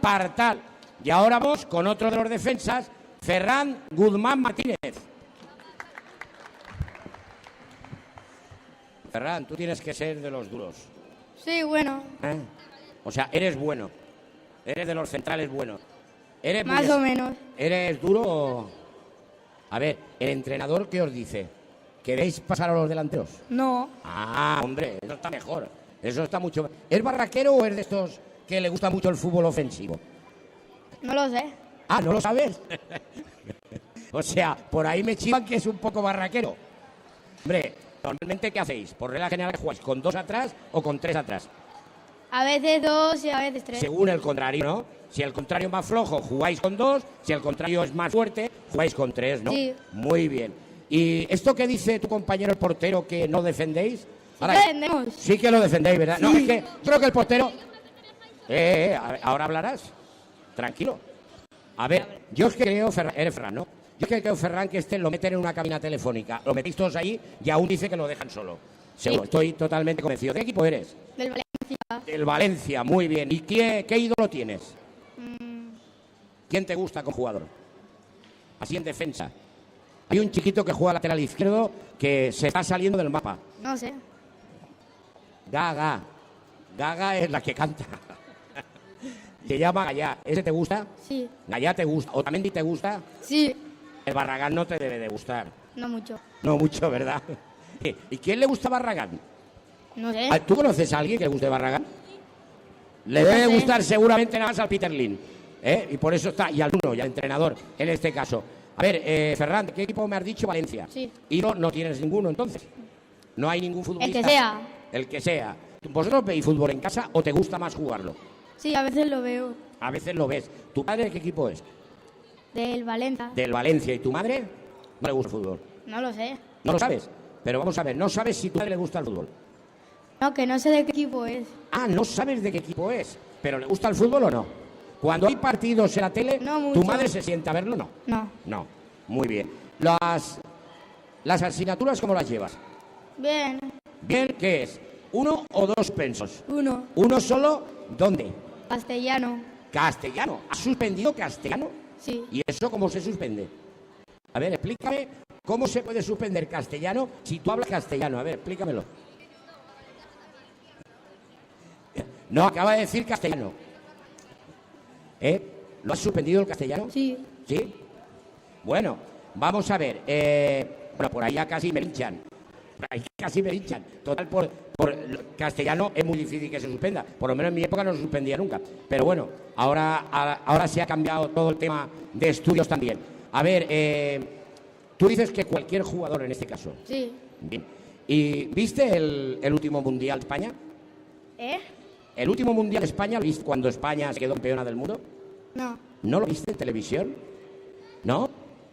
Partal. Y ahora vamos con otro de los defensas, Ferran Guzmán Martínez. Ferran, tú tienes que ser de los duros. Sí, bueno. O sea, eres bueno. Eres de los centrales buenos. ¿Eres Más o menos. ¿Eres duro o...? A ver, ¿el entrenador qué os dice? ¿Queréis pasar a los delanteros? No. Ah, hombre, eso está mejor. Eso está mucho... ¿Es barraquero o es de estos que le gusta mucho el fútbol ofensivo? No lo sé. Ah, ¿no lo sabes? O sea, por ahí me chivan que es un poco barraquero. Hombre, normalmente, ¿qué hacéis? Por regla general, ¿jugáis con 2 atrás o con 3 atrás? A veces 2 y a veces 3. Según el contrario, ¿no? Si el contrario es más flojo, jugáis con 2. Si el contrario es más fuerte, jugáis con 3, ¿no? Sí. Muy bien. ¿Y esto que dice tu compañero el portero que no defendéis? Ahora, defendemos. Sí que lo defendéis, ¿verdad? Sí. No, es que creo que el portero... ahora hablarás. Tranquilo. A ver, yo es que creo... Eres Ferran, ¿no? Yo es que creo, Ferran, que lo meten en una cabina telefónica. Lo metéis todos ahí y aún dice que lo dejan solo. Seguro, Sí. estoy totalmente convencido. ¿De qué equipo eres? Del Valencia. Del Valencia, muy bien. ¿Y qué ídolo tienes? ¿Quién te gusta como jugador? Así en defensa. Hay un chiquito que juega lateral izquierdo que se está saliendo del mapa. No sé. Gaga. Gaga es la que canta. Se llama Gallá. ¿Ese te gusta? Sí. Gallá te gusta. ¿Otamendi te gusta? Sí. El Barragán no te debe de gustar. No mucho. No mucho, ¿verdad? ¿Y quién le gusta Barragán? No sé. ¿Tú conoces a alguien que le guste Barragán? Le debe gustar seguramente nada más al Peter Lim. Y por eso está, y al uno, y al entrenador, en este caso. A ver, Ferran, ¿qué equipo me has dicho? Valencia. Sí. ¿Y no tienes ninguno, entonces? ¿No hay ningún futbolista? El que sea. El que sea. ¿Vosotros veis fútbol en casa o te gusta más jugarlo? Sí, a veces lo veo. A veces lo ves. ¿Tu padre de qué equipo es? Del Valencia. Del Valencia. ¿Y tu madre? No le gusta el fútbol. No lo sé. ¿No lo sabes? Pero vamos a ver, no sabes si a tu madre le gusta el fútbol. No, que no sé de qué equipo es. Ah, no sabes de qué equipo es. ¿Pero le gusta el fútbol o no? Cuando hay partidos en la tele, No mucho. ¿tu madre se sienta a verlo o no? No. No. Muy bien. Las asignaturas, ¿cómo las llevas? Bien. Bien, ¿qué es? ¿1 o 2 pensos? 1. ¿Uno solo? ¿Dónde? Castellano. Castellano. ¿Has suspendido castellano? Sí. ¿Y eso cómo se suspende? A ver, explícame cómo se puede suspender castellano si tú hablas castellano. A ver, explícamelo. No, acaba de decir castellano. ¿Lo has suspendido el castellano? Sí. ¿Sí? Bueno, vamos a ver. Bueno, por ahí ya casi me hinchan. Por ahí casi me hinchan. Total, por castellano es muy difícil que se suspenda. Por lo menos en mi época no se suspendía nunca. Pero bueno, ahora se ha cambiado todo el tema de estudios también. A ver, tú dices que cualquier jugador en este caso. Sí. Bien. ¿Y viste el último Mundial de España? ¿El último Mundial de España lo viste cuando España se quedó campeona del mundo? No. ¿No lo viste en televisión? ¿No?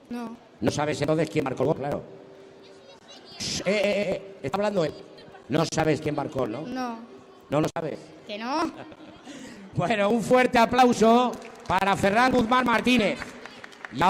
No. No sabes entonces quién marcó el gol, claro. Está hablando él. No sabes quién marcó, ¿no? No. No lo sabes. Que no. Bueno, un fuerte aplauso para Ferran Guzmán Martínez. Y ahora